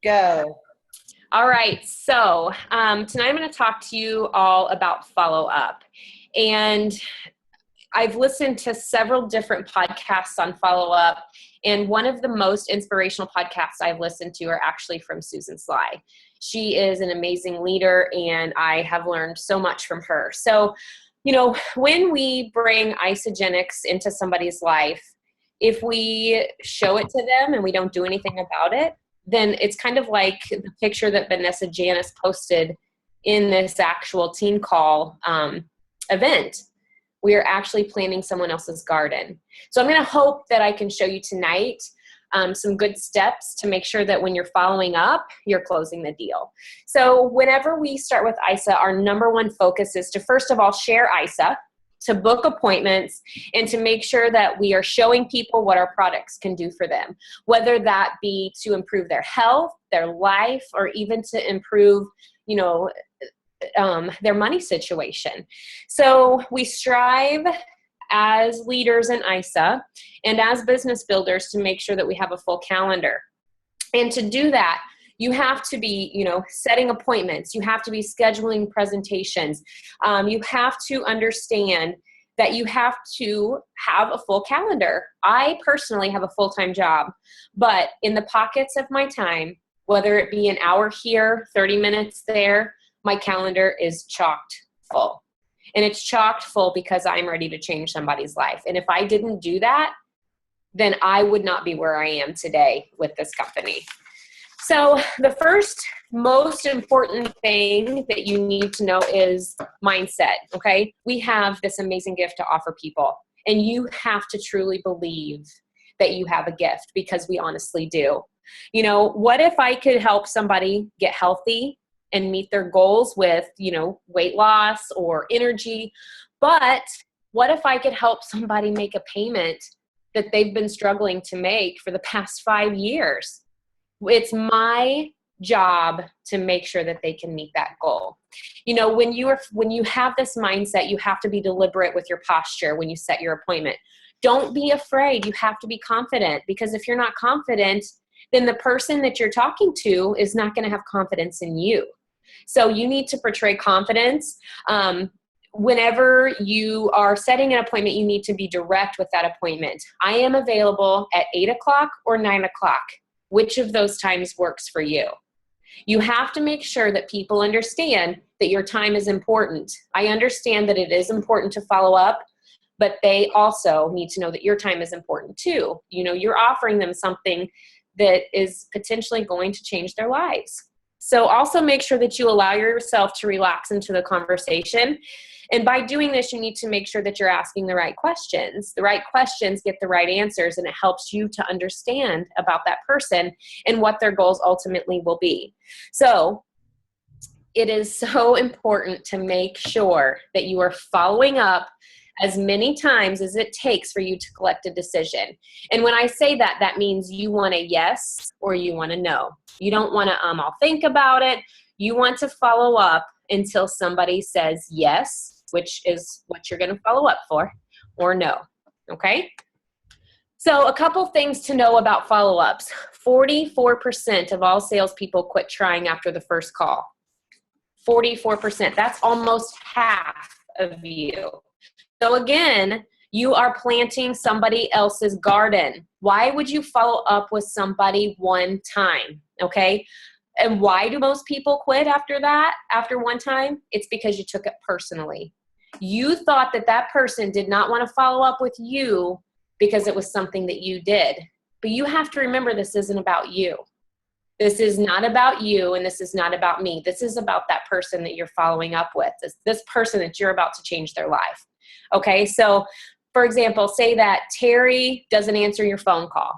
Go. All right, so tonight I'm going to talk to you all about follow-up. And I've listened to several different podcasts on follow-up, and one of the most inspirational podcasts I've listened to are actually from Susan Sly. She is an amazing leader, and I have learned so much from her. So, when we bring Isagenix into somebody's life, if we show it to them and we don't do anything about it, then it's kind of like the picture that Vanessa Janis posted in this actual teen call event. We are actually planting someone else's garden. So I'm going to hope that I can show you tonight some good steps to make sure that when you're following up, you're closing the deal. So whenever we start with ISA, our number one focus is to, first of all, share ISA, to book appointments, and to make sure that we are showing people what our products can do for them, whether that be to improve their health, their life, or even to improve, their money situation. So we strive as leaders in ISA and as business builders to make sure that we have a full calendar. And to do that, you have to be, setting appointments. You have to be scheduling presentations. You have to understand that you have to have a full calendar. I personally have a full-time job, but in the pockets of my time, whether it be an hour here, 30 minutes there, my calendar is chocked full. And it's chocked full because I'm ready to change somebody's life. And if I didn't do that, then I would not be where I am today with this company. So the first most important thing that you need to know is mindset, okay? We have this amazing gift to offer people, and you have to truly believe that you have a gift, because we honestly do. What if I could help somebody get healthy and meet their goals with, weight loss or energy? But what if I could help somebody make a payment that they've been struggling to make for the past 5 years? It's my job to make sure that they can meet that goal. When you have this mindset, you have to be deliberate with your posture when you set your appointment. Don't be afraid. You have to be confident, because if you're not confident, then the person that you're talking to is not going to have confidence in you. So you need to portray confidence. Whenever you are setting an appointment, you need to be direct with that appointment. I am available at 8 o'clock or 9 o'clock. Which of those times works for you? You have to make sure that people understand that your time is important. I understand that it is important to follow up, but they also need to know that your time is important too. You're offering them something that is potentially going to change their lives. So also make sure that you allow yourself to relax into the conversation. And by doing this, you need to make sure that you're asking the right questions. The right questions get the right answers, and it helps you to understand about that person and what their goals ultimately will be. So it is so important to make sure that you are following up as many times as it takes for you to collect a decision. And when I say that, that means you want a yes or you want a no. You don't want to, I'll think about it. You want to follow up until somebody says yes, which is what you're going to follow up for, or no, okay? So a couple things to know about follow-ups. 44% of all salespeople quit trying after the first call. 44%. That's almost half of you. So again, you are planting somebody else's garden. Why would you follow up with somebody one time, okay? And why do most people quit after that, after one time? It's because you took it personally. You thought that that person did not want to follow up with you because it was something that you did. But you have to remember, this isn't about you. This is not about you, and this is not about me. This is about that person that you're following up with, this person that you're about to change their life. Okay, so for example, say that Terry doesn't answer your phone call,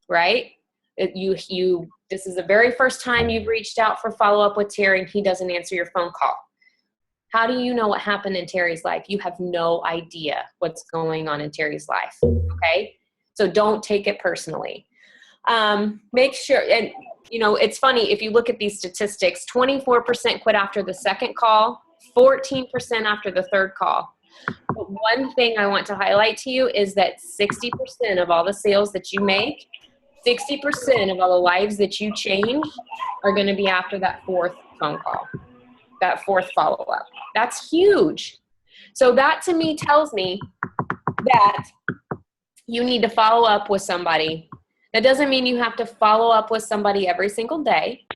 right? This is the very first time you've reached out for follow-up with Terry, and he doesn't answer your phone call. How do you know what happened in Terry's life? You have no idea what's going on in Terry's life, okay? So don't take it personally. Make sure, and it's funny, if you look at these statistics, 24% quit after the second call, 14% after the third call. But one thing I want to highlight to you is that 60% of all the sales that you make 60% of all the lives that you change are going to be after that fourth phone call, that fourth follow-up. That's huge. So that to me tells me that you need to follow up with somebody. That doesn't mean you have to follow up with somebody every single day.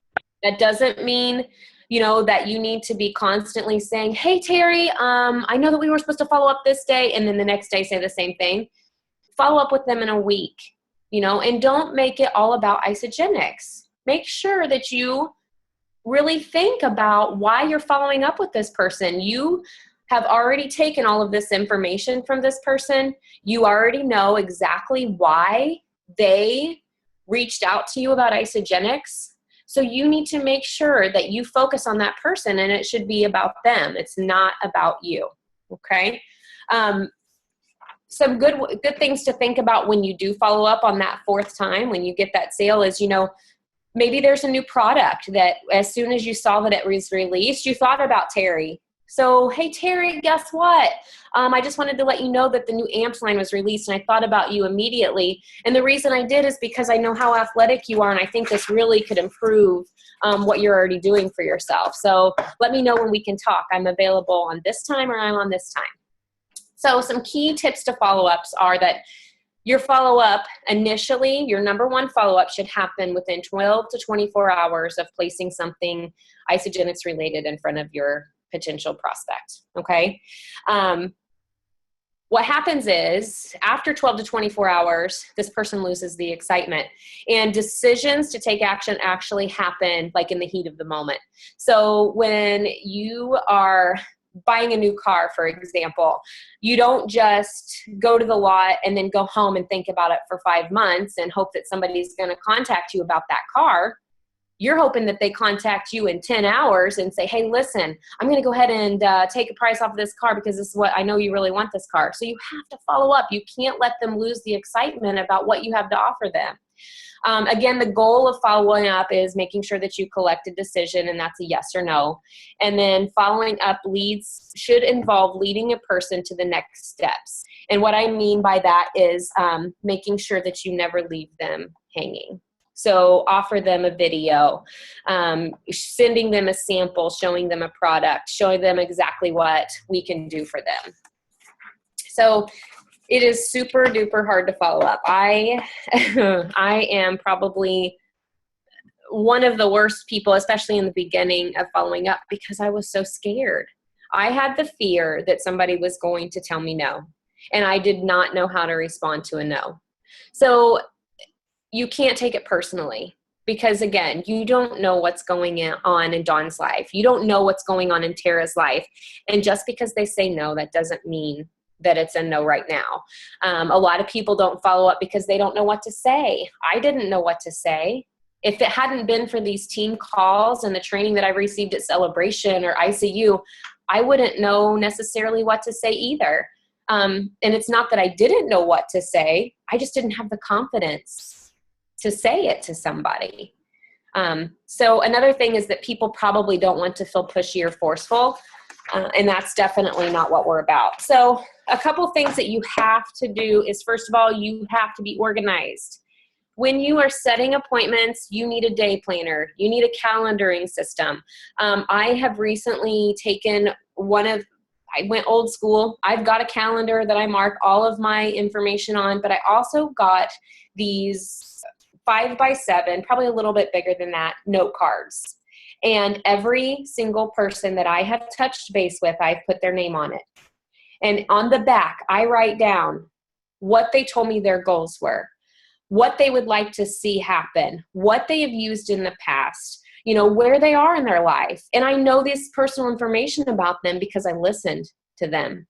That doesn't mean, that you need to be constantly saying, hey, Terry, I know that we were supposed to follow up this day, and then the next day say the same thing. Follow up with them in a week, and don't make it all about Isagenix. Make sure that you really think about why you're following up with this person. You have already taken all of this information from this person. You already know exactly why they reached out to you about Isagenix. So you need to make sure that you focus on that person, and it should be about them. It's not about you, okay? Some good things to think about when you do follow up on that fourth time, when you get that sale is, maybe there's a new product that as soon as you saw that it was released, you thought about Terry. So, hey, Terry, guess what? I just wanted to let you know that the new AMPS line was released, and I thought about you immediately. And the reason I did is because I know how athletic you are, and I think this really could improve what you're already doing for yourself. So let me know when we can talk. I'm available on this time, or I'm on this time. So some key tips to follow-ups are that your follow-up initially, your number one follow-up should happen within 12 to 24 hours of placing something Isagenix related in front of your potential prospect, okay? What happens is after 12 to 24 hours, this person loses the excitement, and decisions to take action actually happen like in the heat of the moment. So when you are buying a new car, for example, you don't just go to the lot and then go home and think about it for 5 months and hope that somebody's going to contact you about that car. You're hoping that they contact you in 10 hours and say, hey, listen, I'm going to go ahead and take a price off of this car because this is what I know you really want this car. So you have to follow up. You can't let them lose the excitement about what you have to offer them. Again, the goal of following up is making sure that you collect a decision, and that's a yes or no. And then following up leads should involve leading a person to the next steps. And what I mean by that is making sure that you never leave them hanging. So offer them a video, sending them a sample, showing them a product, showing them exactly what we can do for them. So it is super duper hard to follow up. I am probably one of the worst people, especially in the beginning of following up, because I was so scared. I had the fear that somebody was going to tell me no, and I did not know how to respond to a no. So you can't take it personally because, again, you don't know what's going on in Dawn's life. You don't know what's going on in Tara's life. And just because they say no, that doesn't mean that it's a no right now. A lot of people don't follow up because they don't know what to say. I didn't know what to say. If it hadn't been for these team calls and the training that I received at Celebration or ICU, I wouldn't know necessarily what to say either. And it's not that I didn't know what to say. I just didn't have the confidence to say it to somebody. So another thing is that people probably don't want to feel pushy or forceful, and that's definitely not what we're about. So a couple things that you have to do is, first of all, you have to be organized. When you are setting appointments, you need a day planner. You need a calendaring system. I have recently taken I went old school. I've got a calendar that I mark all of my information on, but I also got these 5x7, probably a little bit bigger than that, note cards. And every single person that I have touched base with, I've put their name on it. And on the back, I write down what they told me their goals were, what they would like to see happen, what they have used in the past, where they are in their life. And I know this personal information about them because I listened to them.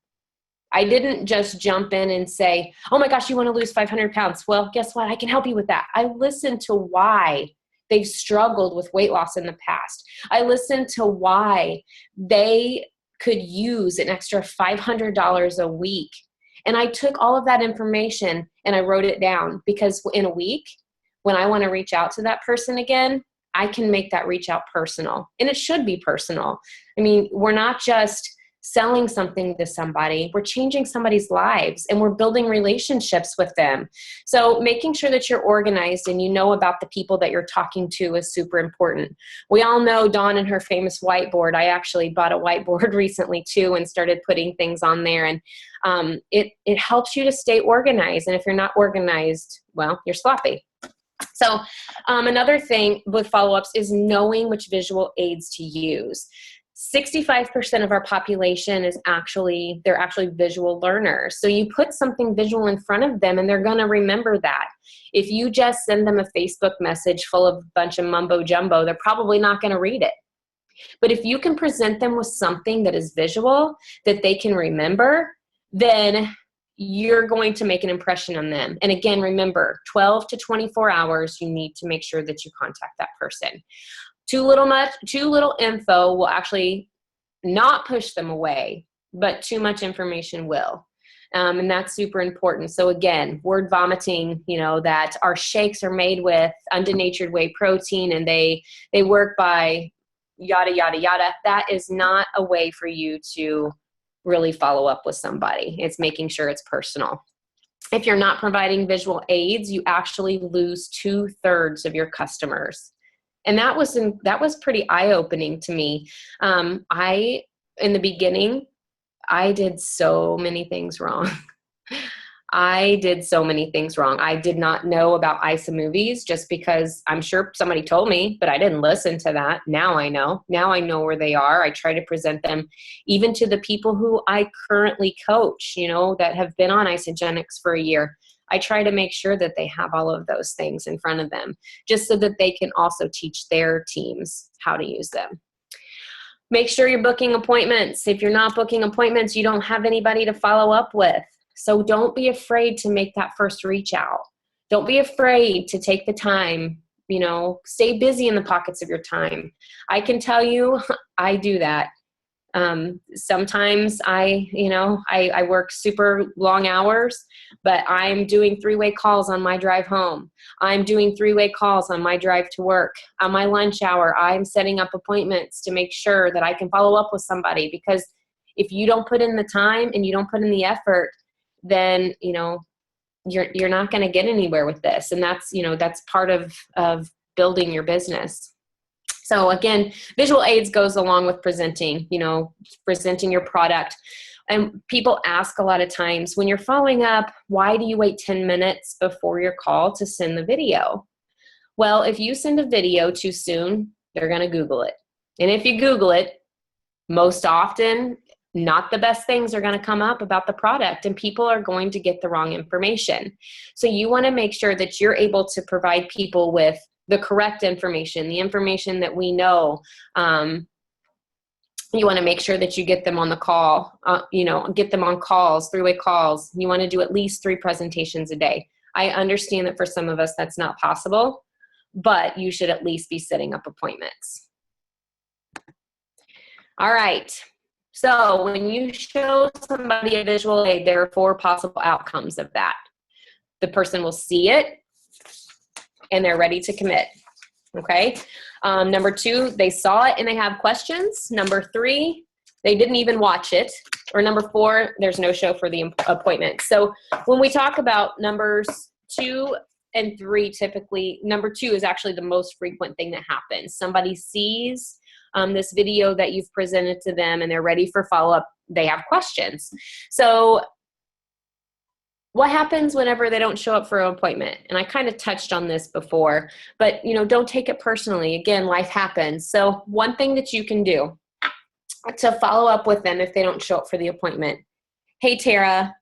I didn't just jump in and say, oh my gosh, you want to lose 500 pounds? Well, guess what? I can help you with that. I listened to why they've struggled with weight loss in the past. I listened to why they could use an extra $500 a week. And I took all of that information and I wrote it down, because in a week, when I want to reach out to that person again, I can make that reach out personal. And it should be personal. I mean, we're not just selling something to somebody. We're changing somebody's lives and we're building relationships with them. So making sure that you're organized and you know about the people that you're talking to is super important. We all know Dawn and her famous whiteboard. I actually bought a whiteboard recently too and started putting things on there, and it helps you to stay organized. And if you're not organized, well, you're sloppy. So another thing with follow-ups is knowing which visual aids to use. 65% of our population is they're actually visual learners. So you put something visual in front of them and they're going to remember that. If you just send them a Facebook message full of a bunch of mumbo jumbo, they're probably not going to read it. But if you can present them with something that is visual that they can remember, then you're going to make an impression on them. And again, remember, 12 to 24 hours, you need to make sure that you contact that person. Too little info will actually not push them away, but too much information will. And that's super important. So again, word vomiting, that our shakes are made with undenatured whey protein and they work by yada, yada, yada. That is not a way for you to really follow up with somebody. It's making sure it's personal. If you're not providing visual aids, you actually lose 2/3 of your customers. And that was pretty eye-opening to me. In the beginning, I did so many things wrong. I did not know about ISA movies just because I'm sure somebody told me, but I didn't listen to that. Now I know. Now I know where they are. I try to present them even to the people who I currently coach, that have been on Isagenix for a year. I try to make sure that they have all of those things in front of them just so that they can also teach their teams how to use them. Make sure you're booking appointments. If you're not booking appointments, you don't have anybody to follow up with. So don't be afraid to make that first reach out. Don't be afraid to take the time, stay busy in the pockets of your time. I can tell you, I do that. Sometimes I work super long hours, but I'm doing 3-way calls on my drive home. I'm doing 3-way calls on my drive to work. On my lunch hour, I'm setting up appointments to make sure that I can follow up with somebody, because if you don't put in the time and you don't put in the effort, then, you're not going to get anywhere with this. And that's part of building your business. So again, visual aids goes along with presenting your product. And people ask a lot of times when you're following up, why do you wait 10 minutes before your call to send the video? Well, if you send a video too soon, they're going to Google it. And if you Google it, most often, not the best things are going to come up about the product, and people are going to get the wrong information. So you want to make sure that you're able to provide people with the correct information, the information that we know. You want to make sure that you get them on the call, get them on calls, 3-way calls. You want to do at least 3 presentations a day. I understand that for some of us that's not possible, but you should at least be setting up appointments. All right. So when you show somebody a visual aid, there are 4 possible outcomes of that. The person will see it and they're ready to commit. Okay. Number 2, they saw it and they have questions. Number 3, they didn't even watch it. Or number 4, there's no show for the appointment. So when we talk about numbers 2 and 3, typically number 2 is actually the most frequent thing that happens. Somebody sees this video that you've presented to them and they're ready for follow-up. They have questions. So what happens whenever they don't show up for an appointment? And I kind of touched on this before, but don't take it personally. Again, life happens. So one thing that you can do to follow up with them if they don't show up for the appointment. Hey, Tara,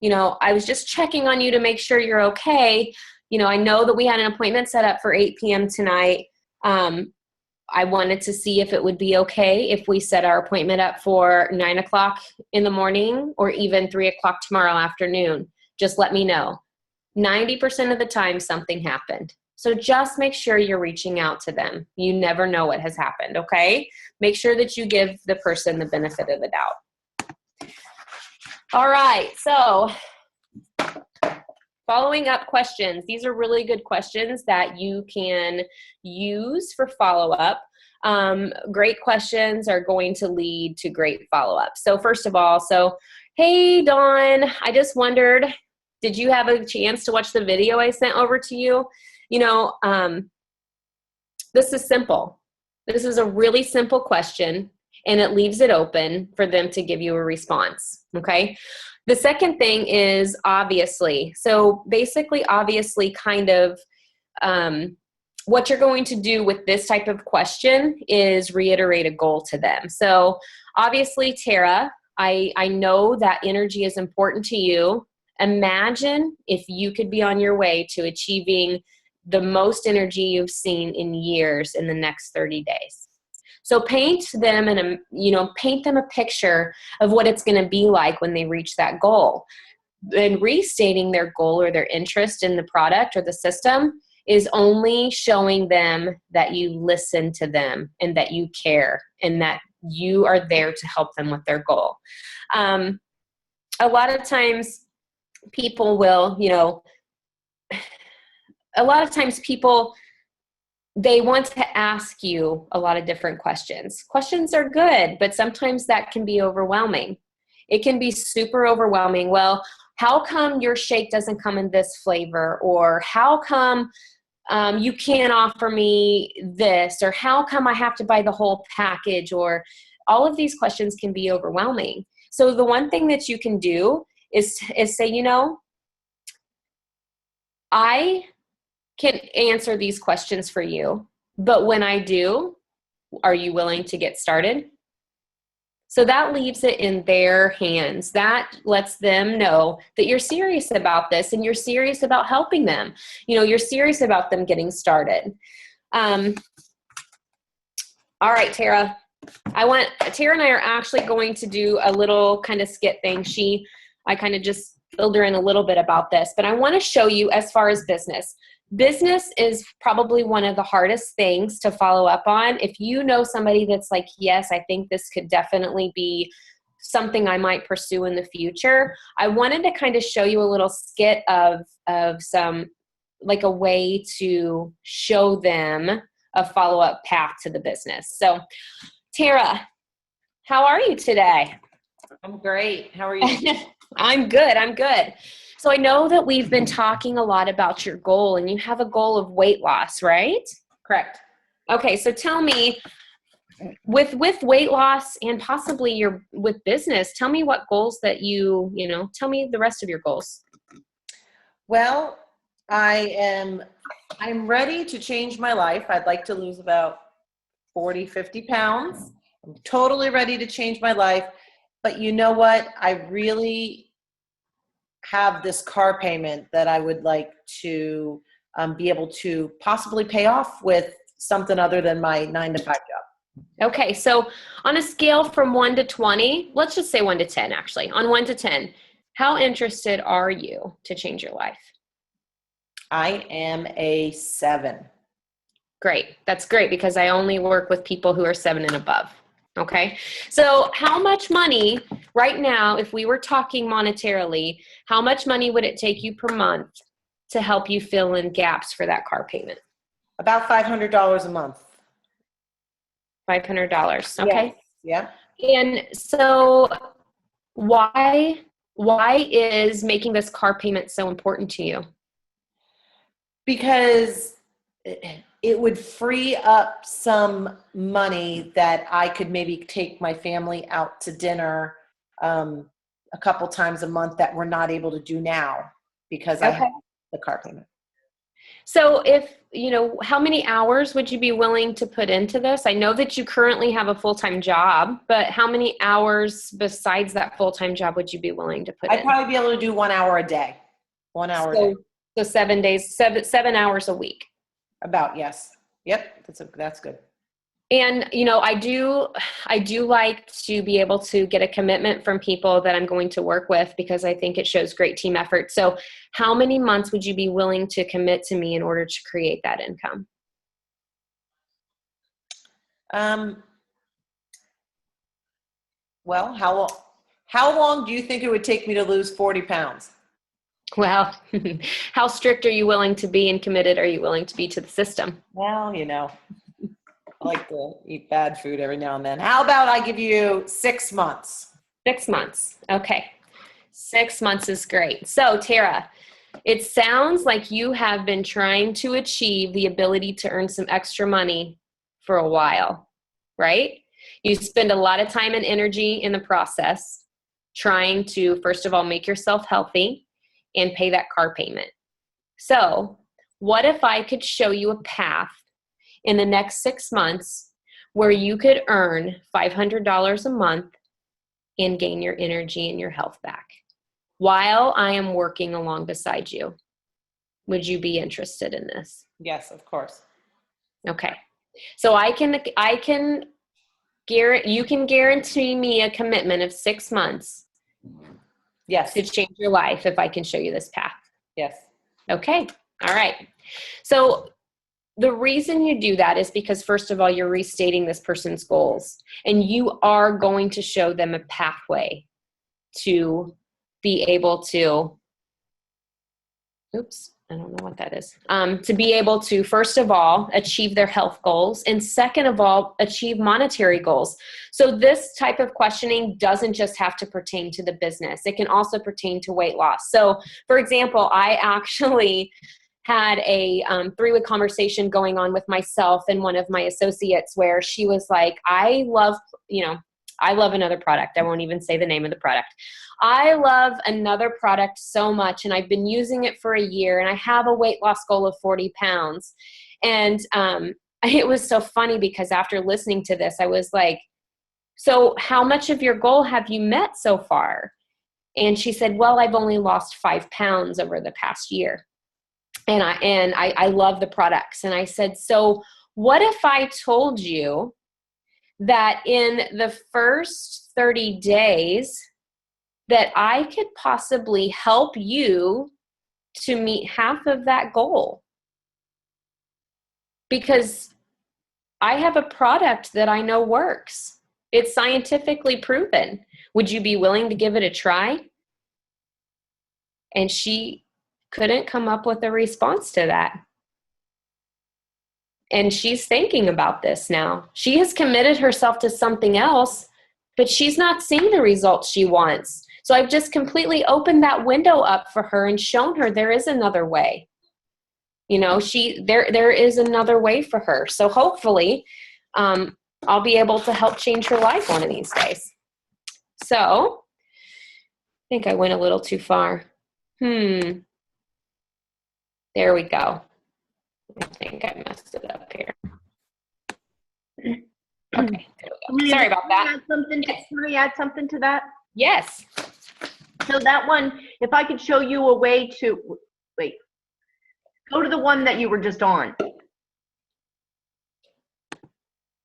I was just checking on you to make sure you're okay. I know that we had an appointment set up for 8 p.m. tonight. I wanted to see if it would be okay if we set our appointment up for 9 o'clock in the morning or even 3 o'clock tomorrow afternoon. Just let me know. 90% of the time, something happened. So just make sure you're reaching out to them. You never know what has happened, okay? Make sure that you give the person the benefit of the doubt. All right, so following up questions. These are really good questions that you can use for follow-up. Great questions are going to lead to great follow-up. So first of all, hey, Dawn, I just wondered, did you have a chance to watch the video I sent over to you? This is simple. This is a really simple question, and it leaves it open for them to give you a response, okay? The second thing is obviously. So basically, obviously, kind of what you're going to do with this type of question is reiterate a goal to them. So obviously, Tara, I know that energy is important to you. Imagine if you could be on your way to achieving the most energy you've seen in years in the next 30 days. So paint them a picture of what it's going to be like when they reach that goal. And restating their goal or their interest in the product or the system is only showing them that you listen to them and that you care and that you are there to help them with their goal. A lot of times people will, they want to ask you a lot of different questions. Questions are good, but sometimes that can be overwhelming. It can be super overwhelming. Well, how come your shake doesn't come in this flavor? Or how come you can't offer me this? Or how come I have to buy the whole package? Or all of these questions can be overwhelming. So the one thing that you can do is say, I can answer these questions for you, but when I do, are you willing to get started? So that leaves it in their hands. That lets them know that you're serious about this and you're serious about helping them. You're serious about them getting started. All right, Tara. Tara and I are actually going to do a little kind of skit thing. I kind of just filled her in a little bit about this, but I want to show you as far as business. Business is probably one of the hardest things to follow up on. If you know somebody that's like, yes, I think this could definitely be something I might pursue in the future, I wanted to kind of show you a little skit of some, like a way to show them a follow-up path to the business. So, Tara, how are you today? I'm great. How are you? I'm good. So I know that we've been talking a lot about your goal, and you have a goal of weight loss, right? Correct. Okay, so tell me, with weight loss and possibly with business, tell me what goals that tell me the rest of your goals. Well, I'm ready to change my life. I'd like to lose about 40, 50 pounds. I'm totally ready to change my life. But you know what? I really have this car payment that I would like to be able to possibly pay off with something other than my 9-to-5 job. Okay, so on a scale from 1 to 20, let's just say 1 to 10 actually. On 1 to 10, how interested are you to change your life? I am a 7. Great. That's great because I only work with people who are 7 and above. Okay. So how much money right now, if we were talking monetarily, how much money would it take you per month to help you fill in gaps for that car payment? About $500 a month. $500. Okay. Yeah. And so why is making this car payment so important to you? Because it would free up some money that I could maybe take my family out to dinner a couple times a month that we're not able to do now because I have the car payment. So how many hours would you be willing to put into this? I know that you currently have a full-time job, but how many hours besides that full-time job would you be willing to put in? I'd probably be able to do 1 hour a day. 1 hour a day. So 7 days, 7 hours a week. About, yes. Yep. That's good. And, I do like to be able to get a commitment from people that I'm going to work with because I think it shows great team effort. So how many months would you be willing to commit to me in order to create that income? Well, how long do you think it would take me to lose 40 pounds? Well, how strict are you willing to be and committed are you willing to be to the system? Well, I like to eat bad food every now and then. How about I give you 6 months? 6 months. Okay. 6 months is great. So, Tara, it sounds like you have been trying to achieve the ability to earn some extra money for a while, right? You spend a lot of time and energy in the process trying to, first of all, make yourself healthy and pay that car payment. So, what if I could show you a path in the next 6 months where you could earn $500 a month and gain your energy and your health back while I am working along beside you? Would you be interested in this? Yes, of course. Okay. So you can guarantee me a commitment of 6 months Yes. to change your life if I can show you this path. Yes. Okay. All right. So the reason you do that is because, first of all, you're restating this person's goals, and you are going to show them a pathway to be able to, I don't know what that is, to be able to, first of all, achieve their health goals, and second of all, achieve monetary goals. So this type of questioning doesn't just have to pertain to the business. It can also pertain to weight loss. So, for example, I actually had a 3-week conversation going on with myself and one of my associates where she was like, I love another product. I won't even say the name of the product. I love another product so much, and I've been using it for a year, and I have a weight loss goal of 40 pounds. And it was so funny because after listening to this, I was like, so how much of your goal have you met so far? And she said, well, I've only lost 5 pounds over the past year. And I love the products. And I said, so what if I told you that in the first 30 days that I could possibly help you to meet half of that goal? Because I have a product that I know works. It's scientifically proven. Would you be willing to give it a try? And she couldn't come up with a response to that. And she's thinking about this now. She has committed herself to something else, but she's not seeing the results she wants. So I've just completely opened that window up for her and shown her there is another way. There is another way for her. So hopefully I'll be able to help change her life one of these days. So I think I went a little too far. There we go. I think I messed it up here. Okay, there we go. Sorry about that. Can I add something to that? Yes. So that one, if I could show you a way to, go to the one that you were just on.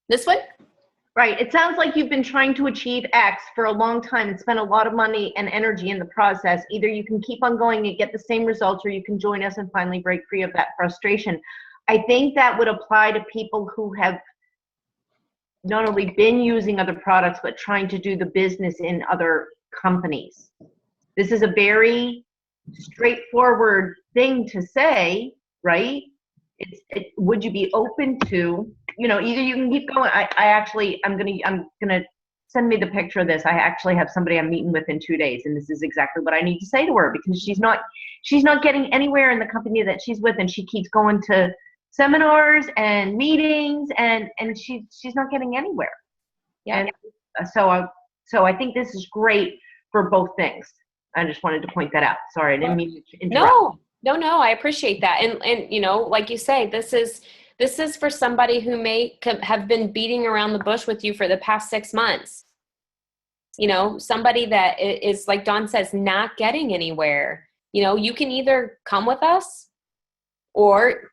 This one? Right. It sounds like you've been trying to achieve X for a long time and spent a lot of money and energy in the process. Either you can keep on going and get the same results, or you can join us and finally break free of that frustration. I think that would apply to people who have not only been using other products, but trying to do the business in other companies. This is a very straightforward thing to say, right? Would you be open to, either you can keep going. I'm gonna send me the picture of this. I actually have somebody I'm meeting with in 2 days, and this is exactly what I need to say to her, because she's not getting anywhere in the company that she's with, and she keeps going to seminars and meetings, and she's not getting anywhere. Yeah. And so I think this is great for both things. I just wanted to point that out. Sorry, I didn't mean to interrupt. No, I appreciate that. And like you say, this is for somebody who may have been beating around the bush with you for the past 6 months. Somebody that is, like Dawn says, not getting anywhere. You can either come with us or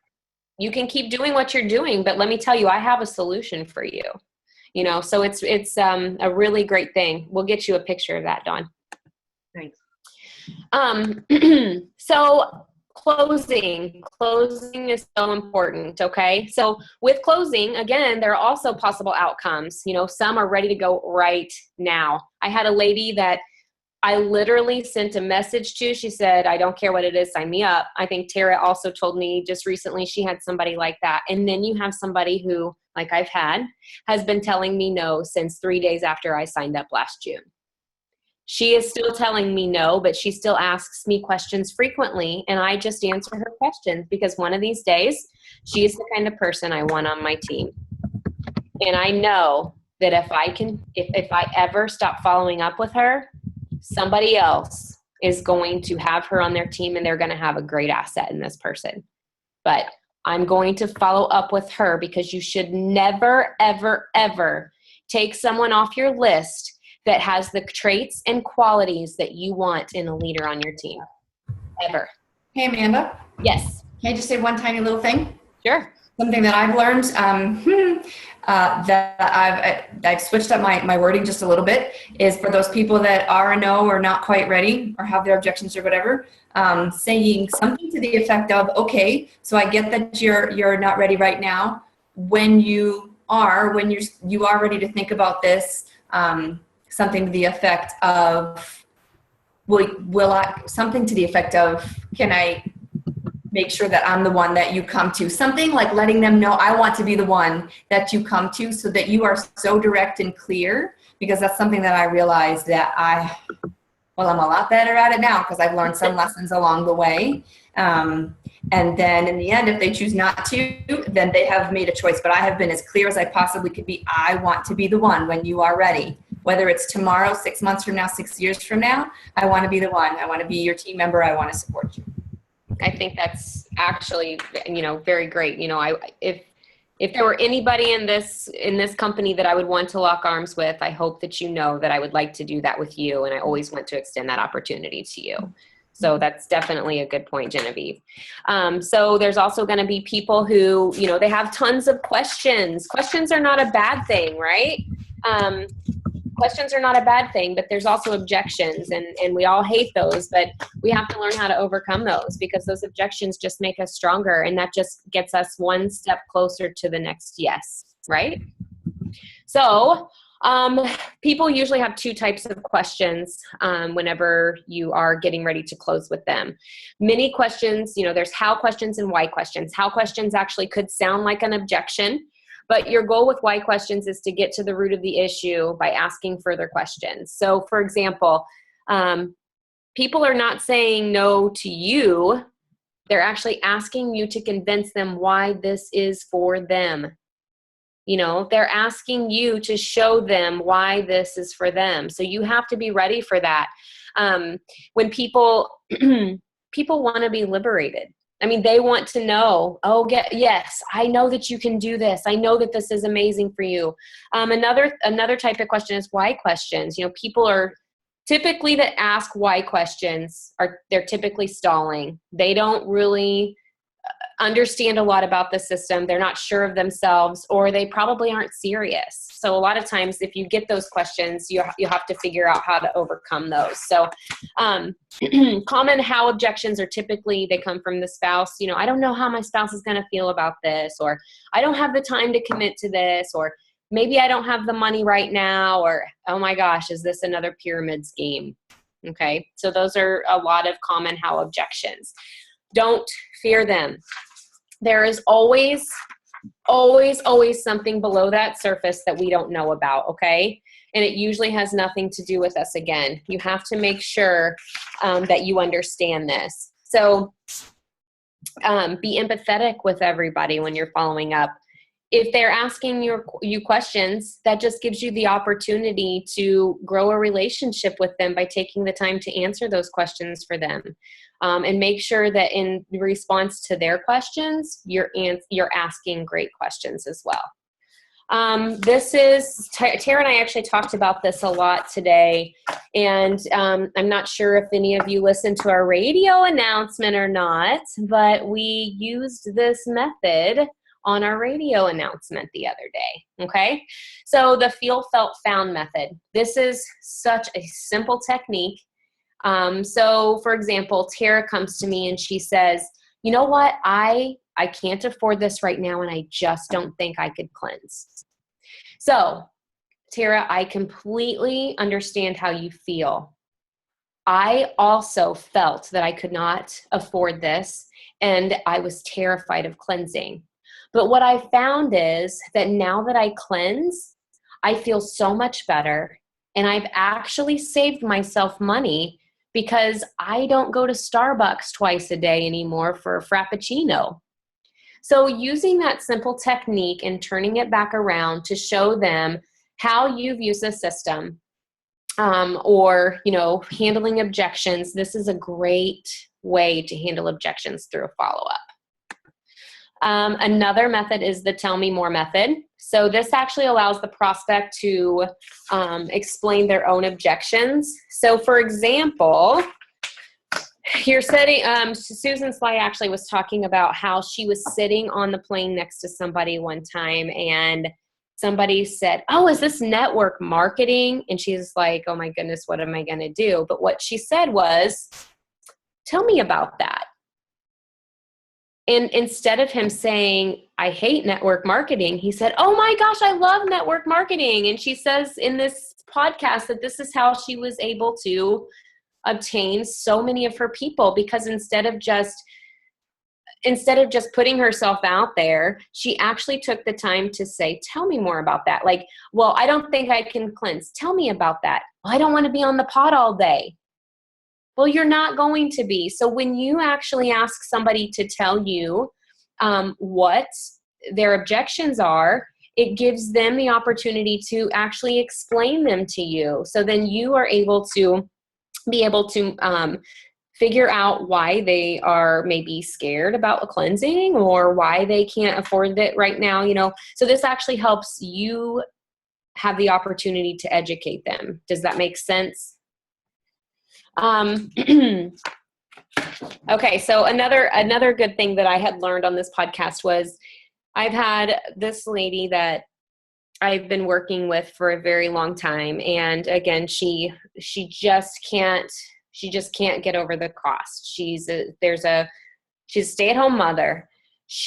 you can keep doing what you're doing. But let me tell you, I have a solution for you. So it's a really great thing. We'll get you a picture of that, Dawn. Thanks. So closing is so important. Okay. So with closing, again, there are also possible outcomes. Some are ready to go right now. I had a lady that I literally sent a message to. She said, I don't care what it is, sign me up. I think Tara also told me just recently she had somebody like that. And then you have somebody who, like I've had, has been telling me no since 3 days after I signed up last June. She is still telling me no, but she still asks me questions frequently, and I just answer her questions because one of these days, she is the kind of person I want on my team. And I know that if I ever stop following up with her, somebody else is going to have her on their team, and they're going to have a great asset in this person. But I'm going to follow up with her because you should never, ever, ever take someone off your list that has the traits and qualities that you want in a leader on your team. Ever. Hey, Amanda. Yes. Can I just say one tiny little thing? Sure. Something that I've learned that I've switched up my wording just a little bit is for those people that are a no or not quite ready or have their objections or whatever, saying something to the effect of, okay, so I get that you're not ready right now. When you are ready to think about this, something to the effect of, something to the effect of, can I make sure that I'm the one that you come to? Something like letting them know I want to be the one that you come to, so that you are so direct and clear, because that's something that I realized that I'm a lot better at it now because I've learned some lessons along the way. And then in the end, if they choose not to, then they have made a choice. But I have been as clear as I possibly could be. I want to be the one when you are ready. Whether it's tomorrow, 6 months from now, 6 years from now, I want to be the one. I want to be your team member. I want to support you. I think that's actually, very great. If there were anybody in this company that I would want to lock arms with, I hope that you know that I would like to do that with you, and I always want to extend that opportunity to you. So that's definitely a good point, Genevieve. So there's also going to be people who, they have tons of questions. Questions are not a bad thing, right? Questions are not a bad thing, but there's also objections, and we all hate those, but we have to learn how to overcome those, because those objections just make us stronger, and that just gets us one step closer to the next yes, right? So people usually have two types of questions whenever you are getting ready to close with them. Many questions, there's how questions and why questions. How questions actually could sound like an objection, but your goal with why questions is to get to the root of the issue by asking further questions. So, for example, people are not saying no to you. They're actually asking you to convince them why this is for them. They're asking you to show them why this is for them. So you have to be ready for that. When people want to be liberated. They want to know, yes, I know that you can do this. I know that this is amazing for you. Another type of question is why questions. People are typically that ask why questions they're typically stalling. They don't really understand a lot about the system. They're not sure of themselves, or they probably aren't serious. So a lot of times if you get those questions, you have to figure out how to overcome those. So common how objections are typically, they come from the spouse. I don't know how my spouse is going to feel about this, or I don't have the time to commit to this, or maybe I don't have the money right now, or, oh my gosh, is this another pyramid scheme? Okay. So those are a lot of common how objections. Don't fear them. There is always something below that surface that we don't know about, okay? And it usually has nothing to do with us again. You have to make sure that you understand this. So be empathetic with everybody when you're following up. If they're asking you questions, that just gives you the opportunity to grow a relationship with them by taking the time to answer those questions for them. And make sure that in response to their questions, you're asking great questions as well. Tara and I actually talked about this a lot today, and I'm not sure if any of you listened to our radio announcement or not, but we used this method on our radio announcement the other day, okay? So the feel, felt, found method. This is such a simple technique. So for example, Tara comes to me and she says, you know what? I can't afford this right now, and I just don't think I could cleanse. So Tara, I completely understand how you feel. I also felt that I could not afford this, and I was terrified of cleansing. But what I found is that now that I cleanse, I feel so much better. And I've actually saved myself money because I don't go to Starbucks twice a day anymore for a Frappuccino. So using that simple technique and turning it back around to show them how you've used the system, or, handling objections, this is a great way to handle objections through a follow-up. Another method is the Tell Me More method. So this actually allows the prospect to explain their own objections. So for example, you're sitting, Susan Sly actually was talking about how she was sitting on the plane next to somebody one time, and somebody said, "Oh, is this network marketing?" And she's like, "Oh my goodness, what am I going to do?" But what she said was, "Tell me about that." And instead of him saying, "I hate network marketing," he said, "Oh my gosh, I love network marketing." And she says in this podcast that this is how she was able to obtain so many of her people, because instead of just putting herself out there, she actually took the time to say, "Tell me more about that." Like, "Well, I don't think I can cleanse. Tell me about that." "Well, I don't want to be on the pot all day." Well, you're not going to be. So when you actually ask somebody to tell you what their objections are, it gives them the opportunity to actually explain them to you. So then you are able to figure out why they are maybe scared about cleansing or why they can't afford it right now. So this actually helps you have the opportunity to educate them. Does that make sense? Okay, so another good thing that I had learned on this podcast was I've had this lady that I've been working with for a very long time, and again, she just can't get over the cost. She's a stay-at-home mother.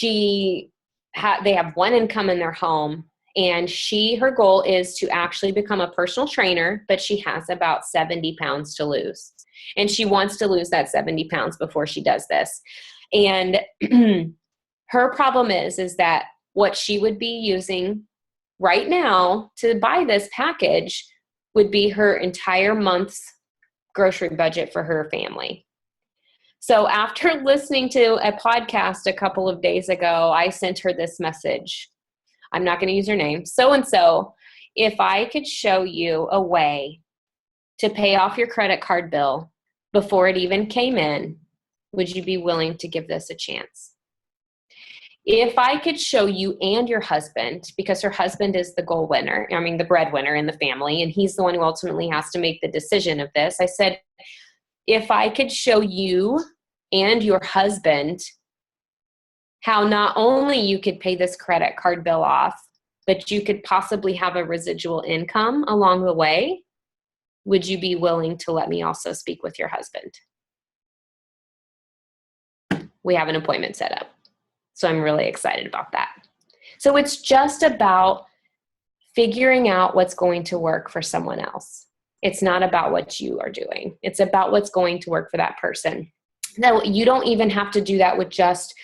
They have one income in their home, and her goal is to actually become a personal trainer, but she has about 70 pounds to lose. And she wants to lose that 70 pounds before she does this. And her problem is that what she would be using right now to buy this package would be her entire month's grocery budget for her family. So after listening to a podcast a couple of days ago, I sent her this message. I'm not going to use her name. So-and-so, if I could show you a way to pay off your credit card bill before it even came in, would you be willing to give this a chance? If I could show you and your husband, because her husband is the breadwinner in the family, and he's the one who ultimately has to make the decision of this. I said, if I could show you and your husband how not only you could pay this credit card bill off, but you could possibly have a residual income along the way, would you be willing to let me also speak with your husband? We have an appointment set up. So I'm really excited about that. So it's just about figuring out what's going to work for someone else. It's not about what you are doing. It's about what's going to work for that person. Now, you don't even have to do that with just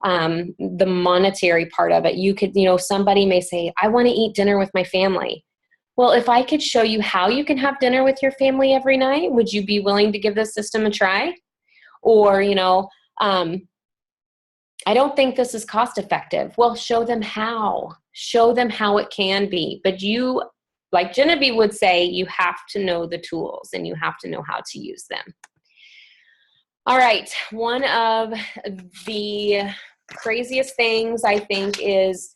the monetary part of it. You could, somebody may say, "I want to eat dinner with my family." Well, if I could show you how you can have dinner with your family every night, would you be willing to give this system a try? Or, "I don't think this is cost effective." Well, show them how. Show them how it can be. But you, like Genevieve would say, you have to know the tools and you have to know how to use them. All right. One of the craziest things I think is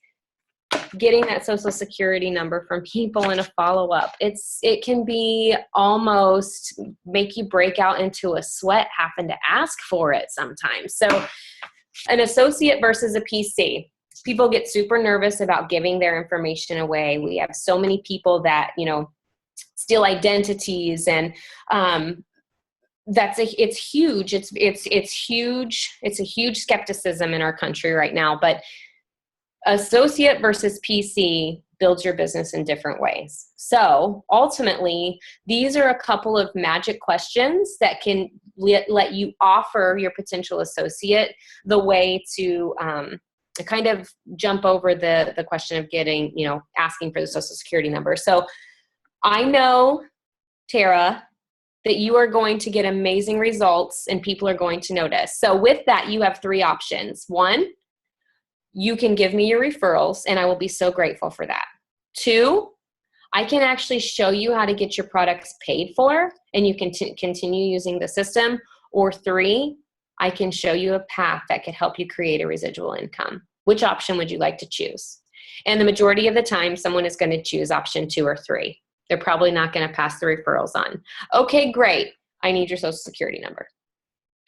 getting that Social Security number from people in a follow-up. It can be almost make you break out into a sweat having to ask for it sometimes. So an associate versus a PC. People get super nervous about giving their information away. We have so many people that, steal identities, and it's huge. It's huge. It's a huge skepticism in our country right now, but associate versus PC builds your business in different ways. So ultimately, these are a couple of magic questions that can let you offer your potential associate the way to kind of jump over the question of getting, asking for the social security number. So I know, Tara, that you are going to get amazing results and people are going to notice. So with that, you have 3 options. 1, you can give me your referrals and I will be so grateful for that. 2, I can actually show you how to get your products paid for and you can continue using the system. Or 3, I can show you a path that could help you create a residual income. Which option would you like to choose? And the majority of the time, someone is going to choose option 2 or 3. They're probably not going to pass the referrals on. Okay, great. I need your social security number.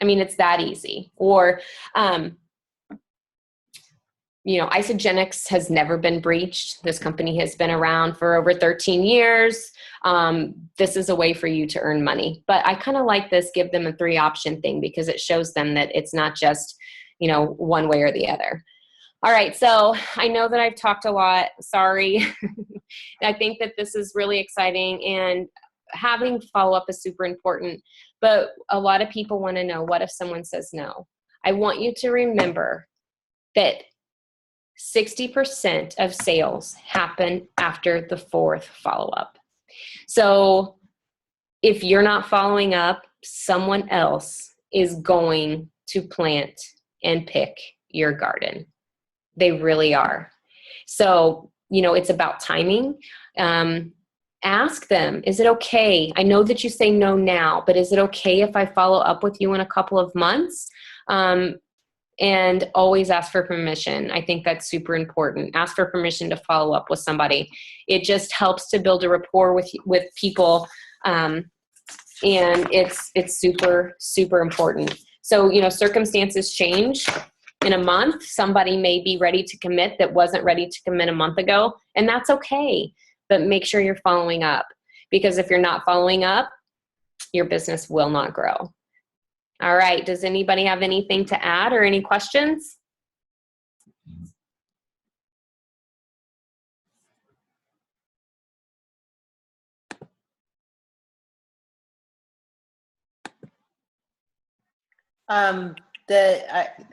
I mean, it's that easy. Or, Isagenix has never been breached. This company has been around for over 13 years. This is a way for you to earn money. But I kind of like this, give them a 3 option thing because it shows them that it's not just, one way or the other. All right, so I know that I've talked a lot. Sorry. I think that this is really exciting and having follow-up is super important. But a lot of people want to know, what if someone says no? I want you to remember that 60% of sales happen after the 4th follow-up. So if you're not following up, someone else is going to plant and pick your garden. They really are. So, it's about timing. Ask them, is it okay? I know that you say no now, but is it okay if I follow up with you in a couple of months? And always ask for permission. I think that's super important. Ask for permission to follow up with somebody. It just helps to build a rapport with people. And it's super, super important. So, circumstances change. In a month, somebody may be ready to commit that wasn't ready to commit a month ago, and that's okay. But make sure you're following up, because if you're not following up, your business will not grow. All right. Does anybody have anything to add or any questions?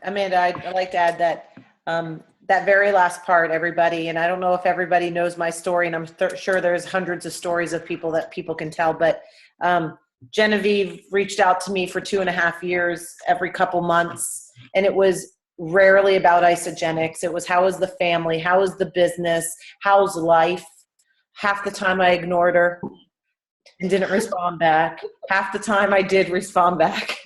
Amanda, I'd like to add that that very last part, everybody, and I don't know if everybody knows my story, and I'm sure there's hundreds of stories of people that people can tell, but Genevieve reached out to me for 2.5 years, every couple months, and it was rarely about Isagenix. It was, how is the family? How is the business? How's life? Half the time I ignored her and didn't respond back. Half the time I did respond back.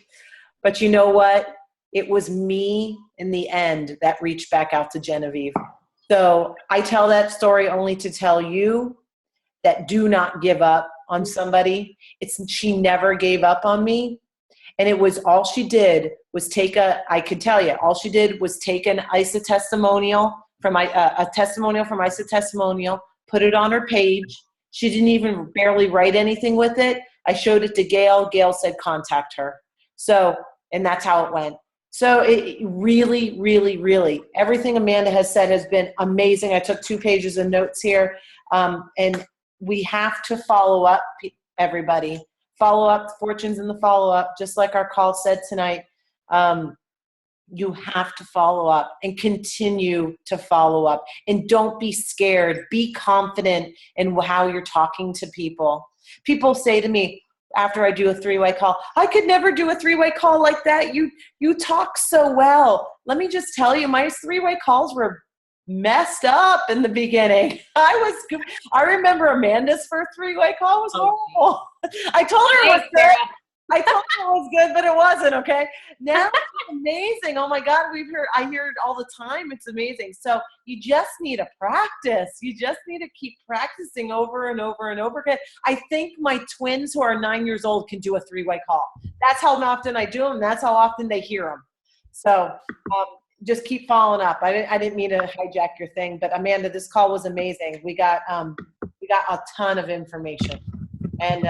But you know what? It was me in the end that reached back out to Genevieve. So I tell that story only to tell you that do not give up on somebody. She never gave up on me. And it was, all she did was I could tell you, all she did was take an ISA testimonial from a testimonial from ISA Testimonial, put it on her page. She didn't even barely write anything with it. I showed it to Gail. Gail said, contact her. So, and that's how it went. So it really, really, really, everything Amanda has said has been amazing. I took 2 pages of notes here. And we have to follow up, everybody. Follow up, fortunes in the follow-up, just like our call said tonight. You have to follow up and continue to follow up. And don't be scared. Be confident in how you're talking to people. People say to me, after I do a 3-way call, I could never do a 3-way call like that. You talk so well. Let me just tell you, my 3-way calls were messed up in the beginning. I remember Amanda's first 3-way call was horrible. I told her it was good. I told her it was good, but it wasn't, okay? Now it's amazing. Oh my God, I hear it all the time. It's amazing. So you just need to practice. You just need to keep practicing over and over and over again. I think my twins who are 9 years old can do a 3-way call. That's how often I do them. That's how often they hear them. So just keep following up. I didn't mean to hijack your thing, but Amanda, this call was amazing. We got a ton of information, and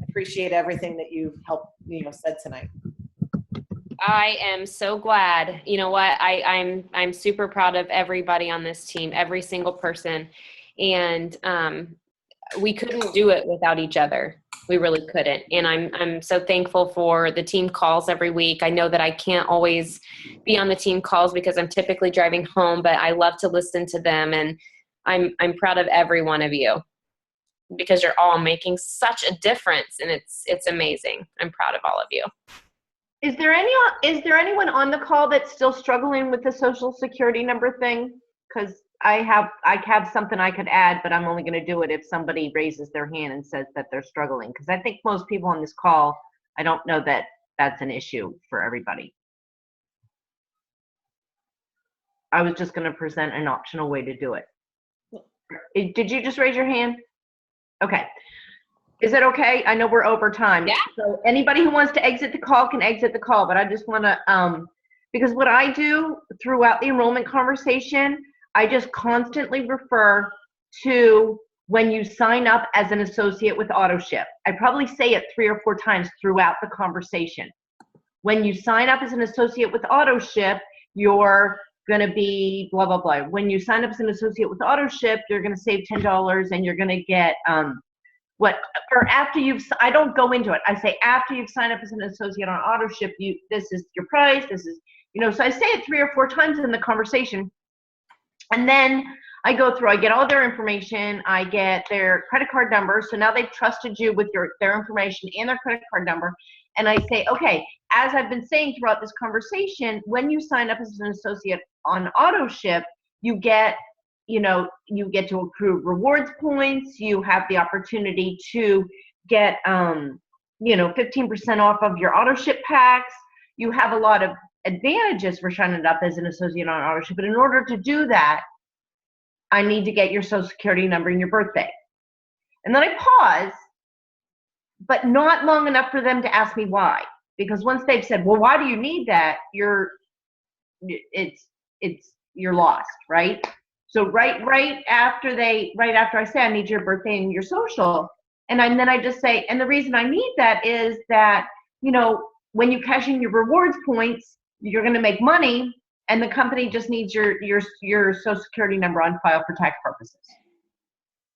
appreciate everything that you've helped, said tonight. I am so glad. You know what? I'm super proud of everybody on this team, every single person. And we couldn't do it without each other. We really couldn't. And I'm so thankful for the team calls every week. I know that I can't always be on the team calls because I'm typically driving home, but I love to listen to them. And I'm proud of every one of you because you're all making such a difference, and it's amazing. I'm proud of all of you. Is there anyone on the call that's still struggling with the social security number thing? Because I have something I could add, but I'm only going to do it if somebody raises their hand and says that they're struggling. Because I think most people on this call, I don't know that that's an issue for everybody. I was just going to present an optional way to do it. Did you just raise your hand? Okay. Is it okay? I know we're over time. Yeah. So anybody who wants to exit the call can exit the call, but I just want to, because what I do throughout the enrollment conversation, I just constantly refer to when you sign up as an associate with AutoShip. I probably say it 3 or 4 times throughout the conversation. When you sign up as an associate with AutoShip, you're going to be blah, blah, blah. When you sign up as an associate with AutoShip, you're going to save $10 and you're going to get I don't go into it. I say after you've signed up as an associate on AutoShip, this is your price, this is, so I say it 3 or 4 times in the conversation. And then I go through, I get all their information, I get their credit card number. So now they've trusted you with their information and their credit card number. And I say, okay, as I've been saying throughout this conversation, when you sign up as an associate on AutoShip, you get to accrue rewards points. You have the opportunity to get, 15% off of your AutoShip packs. You have a lot of advantages for signing up as an associate on AutoShip. But in order to do that, I need to get your social security number and your birthday. And then I pause, but not long enough for them to ask me why. Because once they've said, well, why do you need that? You're lost, right? So right after I say I need your birthday and your social, and then I just say, and the reason I need that is that, when you cash in your rewards points, you're going to make money, and the company just needs your social security number on file for tax purposes.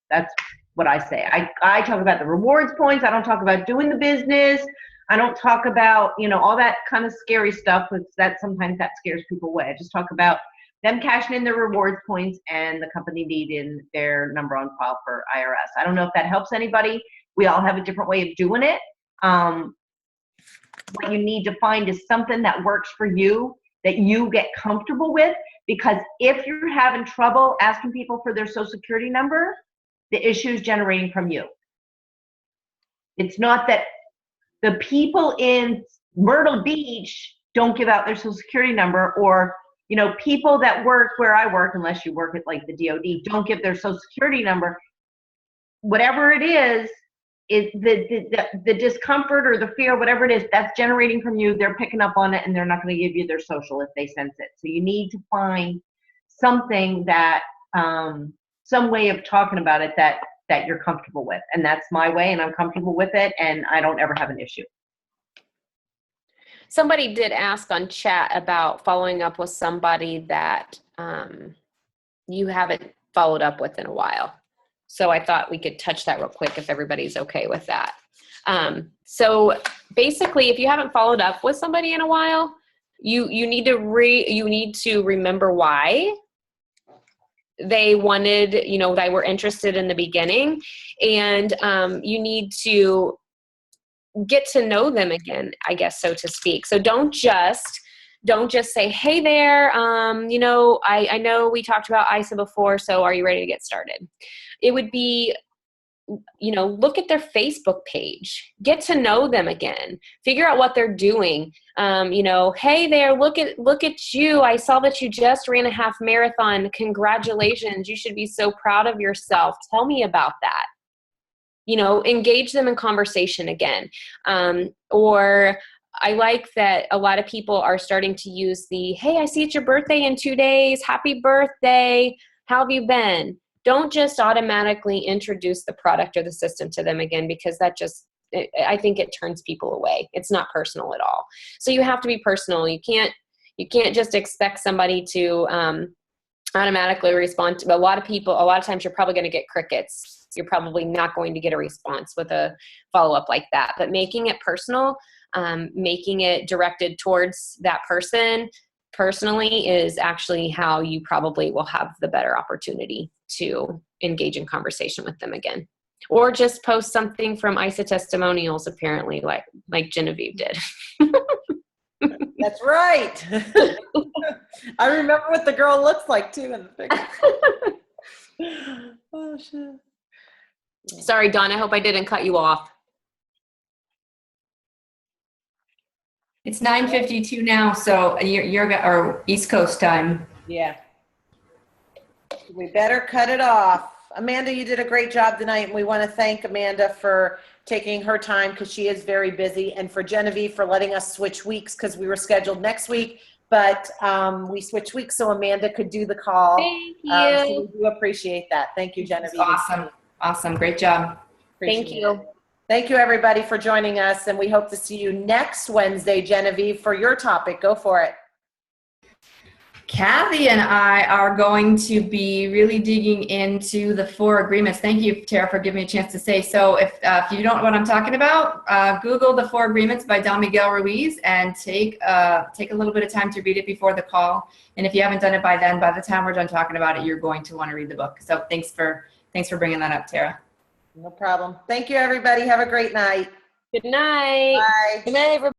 That's what I say. I talk about the rewards points. I don't talk about doing the business. I don't talk about, all that kind of scary stuff, because sometimes that scares people away. I just talk about them cashing in their rewards points and the company needing their number on file for IRS. I don't know if that helps anybody. We all have a different way of doing it. What you need to find is something that works for you, that you get comfortable with, because if you're having trouble asking people for their social security number, the issue is generating from you. It's not that the people in Myrtle Beach don't give out their social security number, or people that work where I work, unless you work at like the DOD, don't give their social security number. Whatever it is the discomfort or the fear, whatever it is, that's generating from you. They're picking up on it, and they're not going to give you their social if they sense it. So you need to find something that, some way of talking about it that you're comfortable with. And that's my way, and I'm comfortable with it, and I don't ever have an issue. Somebody did ask on chat about following up with somebody that you haven't followed up with in a while. So I thought we could touch that real quick if everybody's okay with that. So basically, if you haven't followed up with somebody in a while, you need to remember why they wanted, they were interested in the beginning, and you need to get to know them again, I guess, so to speak. So don't just say, hey there, I know we talked about ISA before, so are you ready to get started? It would be, look at their Facebook page, get to know them again, figure out what they're doing. Hey there, look at you. I saw that you just ran a half marathon. Congratulations. You should be so proud of yourself. Tell me about that. Engage them in conversation again. Or I like that a lot of people are starting to use hey, I see it's your birthday in 2 days. Happy birthday. How have you been? Don't just automatically introduce the product or the system to them again, because I think it turns people away. It's not personal at all. So you have to be personal. You can't just expect somebody to automatically respond to. A lot of times you're probably going to get crickets. You're probably not going to get a response with a follow-up like that. But making it personal, making it directed towards that person personally is actually how you probably will have the better opportunity to engage in conversation with them again. Or just post something from ISA testimonials, apparently, like Genevieve did. That's right. I remember what the girl looks like too in the picture. Oh shit. Sorry, Dawn, I hope I didn't cut you off. It's 9:52 now, so you're or East Coast time. Yeah. We better cut it off. Amanda, you did a great job tonight, and we want to thank Amanda for taking her time because she is very busy, and for Genevieve for letting us switch weeks because we were scheduled next week, but we switched weeks so Amanda could do the call. Thank you. So we do appreciate that. Thank you, Genevieve. Awesome. Great job. Thank you. Thank you, everybody, for joining us, and we hope to see you next Wednesday, Genevieve, for your topic. Go for it. Kathy and I are going to be really digging into the 4 agreements. Thank you, Tara, for giving me a chance to say. So if you don't know what I'm talking about, Google the 4 agreements by Don Miguel Ruiz and take a little bit of time to read it before the call. And if you haven't done it by then, by the time we're done talking about it, you're going to want to read the book. So thanks for bringing that up, Tara. No problem. Thank you, everybody. Have a great night. Good night. Bye. Good night, everybody.